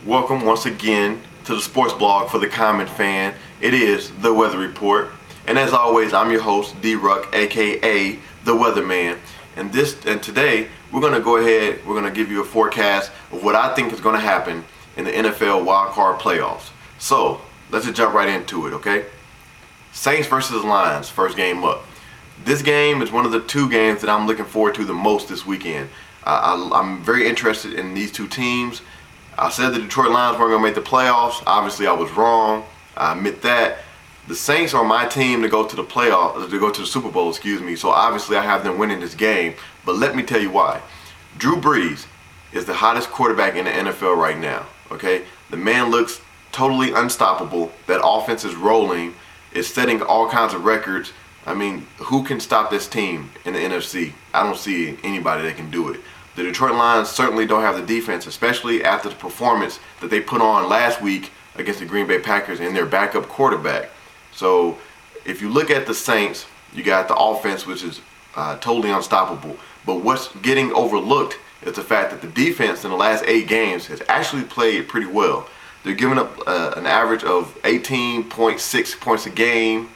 Welcome once again to the sports blog for the common fan. It is the Weather Report, and as always, I'm your host D-Ruck, aka the Weatherman. And today we're gonna go ahead. We're gonna give you a forecast of what I think is gonna happen in the NFL Wildcard playoffs. So let's just jump right into it, okay? Saints versus Lions, first game up. This game is one of the two games that I'm looking forward to the most this weekend. I'm very interested in these two teams. I said the Detroit Lions weren't going to make the playoffs. Obviously, I was wrong. I admit that. The Saints are my team to go to the playoffs, to go to the Super Bowl, So obviously, I have them winning this game. But let me tell you why. Drew Brees is the hottest quarterback in the NFL right now. Okay, the man looks totally unstoppable. That offense is rolling. It's setting all kinds of records. I mean, who can stop this team in the NFC? I don't see anybody that can do it. The Detroit Lions certainly don't have the defense, especially after the performance that they put on last week against the Green Bay Packers and their backup quarterback. So if you look at the Saints, you got the offense, which is totally unstoppable. But what's getting overlooked is the fact that the defense in the last 8 games has actually played pretty well. They're giving up an average of 18.6 points a game.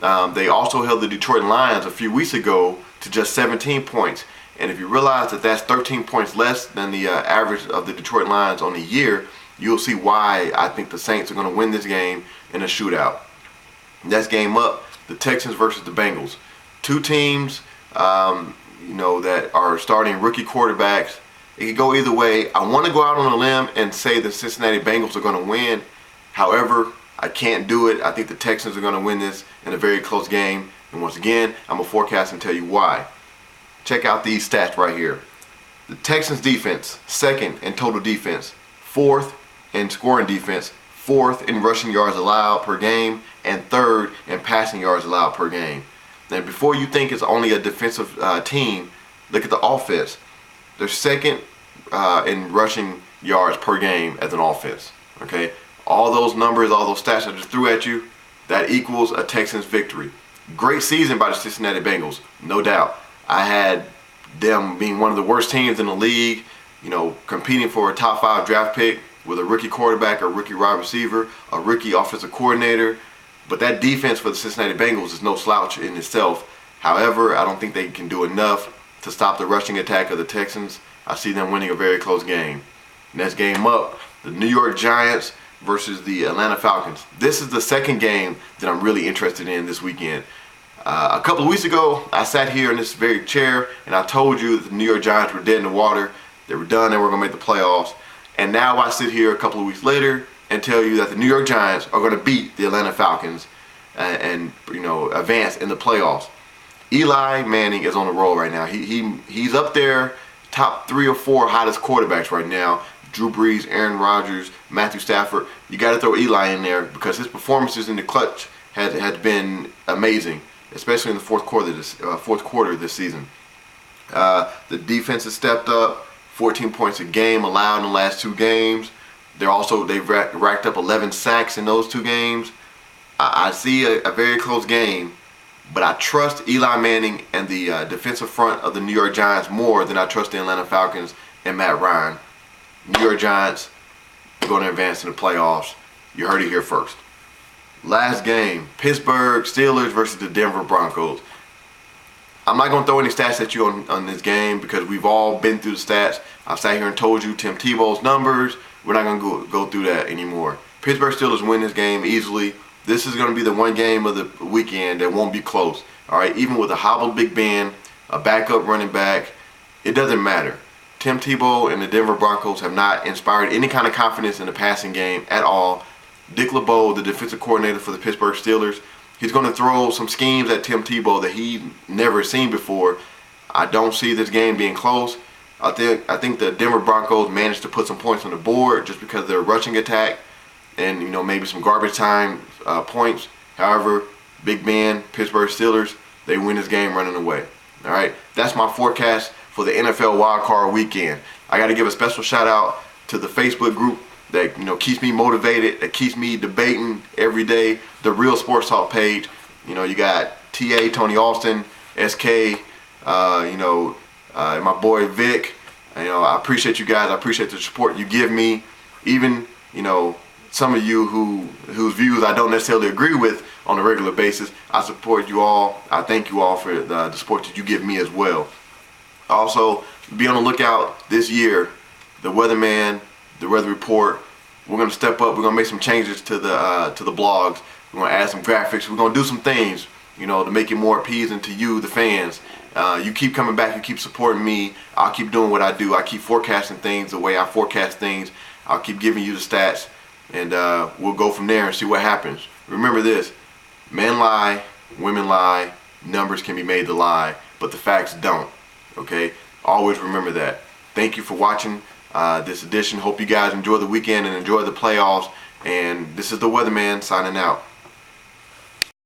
They also held the Detroit Lions a few weeks ago to just 17 points. And if you realize that that's 13 points less than the average of the Detroit Lions on the year, you'll see why I think the Saints are going to win this game in a shootout. Next game up, the Texans versus the Bengals. Two teams, that are starting rookie quarterbacks. It could go either way. I want to go out on a limb and say the Cincinnati Bengals are going to win. However, I can't do it. I think the Texans are going to win this in a very close game. And once again, I'm going to forecast and tell you why. Check out these stats right here. The Texans defense, 2nd in total defense, 4th in scoring defense, 4th in rushing yards allowed per game, and 3rd in passing yards allowed per game. And before you think it's only a defensive team, look at the offense. They're 2nd in rushing yards per game as an offense. Okay, all those numbers, all those stats I just threw at you, that equals a Texans victory. Great season by the Cincinnati Bengals, no doubt. I had them being one of the worst teams in the league, competing for a top 5 draft pick with a rookie quarterback, a rookie wide receiver, a rookie offensive coordinator. But that defense for the Cincinnati Bengals is no slouch in itself. However, I don't think they can do enough to stop the rushing attack of the Texans. I see them winning a very close game. Next game up, the New York Giants versus the Atlanta Falcons. This is the second game that I'm really interested in this weekend. A couple of weeks ago, I sat here in this very chair and I told you that the New York Giants were dead in the water. They were done. They were going to make the playoffs. And now I sit here a couple of weeks later and tell you that the New York Giants are going to beat the Atlanta Falcons and advance in the playoffs. Eli Manning is on the roll right now. He's up there, top 3 or 4 hottest quarterbacks right now. Drew Brees, Aaron Rodgers, Matthew Stafford. You got to throw Eli in there because his performances in the clutch has been amazing, especially in the fourth quarter this season. The defense has stepped up, 14 points a game allowed in the last 2 games. They've racked up 11 sacks in those 2 games. I see a very close game, but I trust Eli Manning and the defensive front of the New York Giants more than I trust the Atlanta Falcons and Matt Ryan. New York Giants are going to advance in the playoffs. You heard it here first. Last game, Pittsburgh Steelers versus the Denver Broncos. I'm not going to throw any stats at you on this game because we've all been through the stats. I've sat here and told you Tim Tebow's numbers. We're not going to go through that anymore. Pittsburgh Steelers win this game easily. This is going to be the one game of the weekend that won't be close. All right, even with a hobbled Big Ben, a backup running back, it doesn't matter. Tim Tebow and the Denver Broncos have not inspired any kind of confidence in the passing game at all. Dick LeBeau, the defensive coordinator for the Pittsburgh Steelers, he's going to throw some schemes at Tim Tebow that he never seen before. I don't see this game being close. I think the Denver Broncos managed to put some points on the board just because of their rushing attack and maybe some garbage time points. However, Big Ben, Pittsburgh Steelers, they win this game running away. All right, that's my forecast for the NFL Wildcard weekend. I got to give a special shout out to the Facebook group that keeps me motivated, that keeps me debating every day. The Real Sports Talk page. You got TA Tony Austin, SK, my boy Vic. I appreciate you guys. I appreciate the support you give me. Even some of you whose views I don't necessarily agree with on a regular basis, I support you all. I thank you all for the support that you give me as well. Also, be on the lookout this year. The Weatherman, the Weather Report. We're gonna step up. We're gonna make some changes to the blogs. We're gonna add some graphics. We're gonna do some things, to make it more appeasing to you, the fans. You keep coming back. You keep supporting me. I'll keep doing what I do. I keep forecasting things the way I forecast things. I'll keep giving you the stats, and we'll go from there and see what happens. Remember this: men lie, women lie, numbers can be made to lie, but the facts don't. Okay? Always remember that. Thank you for watching this edition. Hope you guys enjoy the weekend and enjoy the playoffs. And this is the Weatherman signing out.